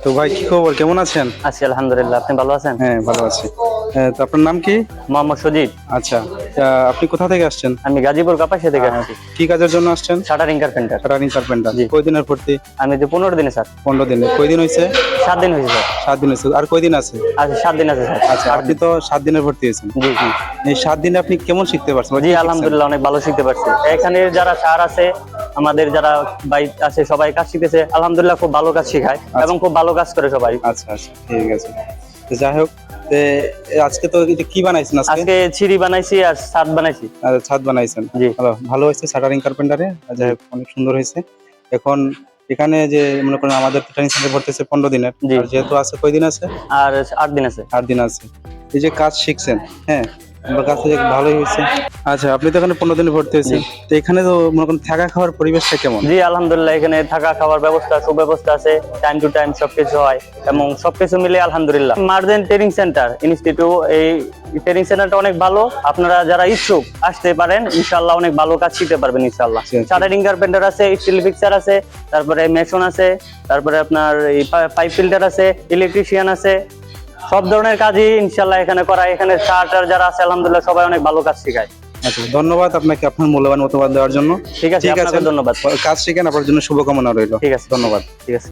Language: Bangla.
তো ভাই কি খবর, কেমন আছেন? আছি আলহামদুলিল্লাহ, আপনি ভালো আছেন? হ্যাঁ ভালো আছি। তো আপনার নাম কি? মোহাম্মদ সজিব। আচ্ছা, আপনি কোথা থেকে আসছেন? আমি গাজীপুর কাপাসিয়া থেকে আসছি। কি কাজের জন্য আসছেন? Shuttering carpenter. Running carpenter. জি। কয়দিনের ভর্তি? আমি যে 15 দিনে স্যার। 15 দিনে। কয়দিন হয়েছে? 7 দিন হয়েছে স্যার। 7 দিন হয়েছে। আর কয়দিন আছে? আজ 7 দিন আছে স্যার। আচ্ছা, আপনি তো 7 দিনের ভর্তি হয়েছেন। জি জি এই 7 দিনে আপনি কেমন শিখতে পারছেন? জি আলহামদুলিল্লাহ, অনেক ভালো শিখতে পারছি। এখানে যারা স্যার আছে, আমাদের যারা ভাই আছে, সবাই কাজ শিখতেছে আলহামদুলিল্লাহ, খুব ভালো কাজ শেখায় এবং খুব ভালো কাজ করে সবাই। আচ্ছা আচ্ছা, ঠিক আছে। তো যাই হোক, আজকে তো এটা কি বানাইছেন আজকে? আজকে ছিড়ি বানাইছি আর ছাদ বানাইছি। ছাদ বানাইছেন। জি। ভালো হয়েছে শাটারিং কার্পেন্টারে। যাই হোক, অনেক সুন্দর হয়েছে। এখন এখানে যে মনে করেন আমাদের ট্রেনিং সেন্টার ভর্তিছে 15 দিনের। জি। আর যেহেতু আছে কয়দিন আছে? আর 8 দিন আছে। 8 দিন আছে। এই যে কাজ শিখছেন, হ্যাঁ, আমার কাছে ভালোই হয়েছে। আচ্ছা, আপনি তো এখানে 15 দিনে ভর্তি হয়েছেন। তো এখানে তো মনে করেন থাকা খাওয়ার পরিবেশটা কেমন? জি আলহামদুলিল্লাহ, এখানে থাকা খাওয়ার ব্যবস্থা, সুব্যবস্থা আছে, টাইম টু টাইম সবকিছু হয় এবং সবকিছু মিলে আলহামদুলিল্লাহ। মার্জেন ট্রেনিং সেন্টার ইনস্টিটিউট, এই ট্রেনিং সেন্টারটা অনেক ভালো। আপনারা যারা ইচ্ছুক আসতে পারেন, ইনশাআল্লাহ অনেক ভালো কাজ শিখতে পারবেন ইনশাআল্লাহ। শাটারিং কার্পেন্টার আছে, স্টিল ফিক্সার আছে, তারপরে মেশন আছে, তারপরে আপনার এই পাইপ ফিল্টার আছে, ইলেকট্রিশিয়ান আছে, সব ধরনের কাজই ইনশাআল্লাহ এখানে করা। এখানে স্টার্টার যারা আছে আলহামদুলিল্লাহ সবাই অনেক ভালো কাজ শেখায়। আচ্ছা, ধন্যবাদ আপনাকে আপনার মূল্যবান মতামত দেওয়ার জন্য। ঠিক আছে, আপনাকে ধন্যবাদ। কাজ শিখেন, আপনার জন্য শুভকামনা রইল। ঠিক আছে, ধন্যবাদ। ঠিক আছে।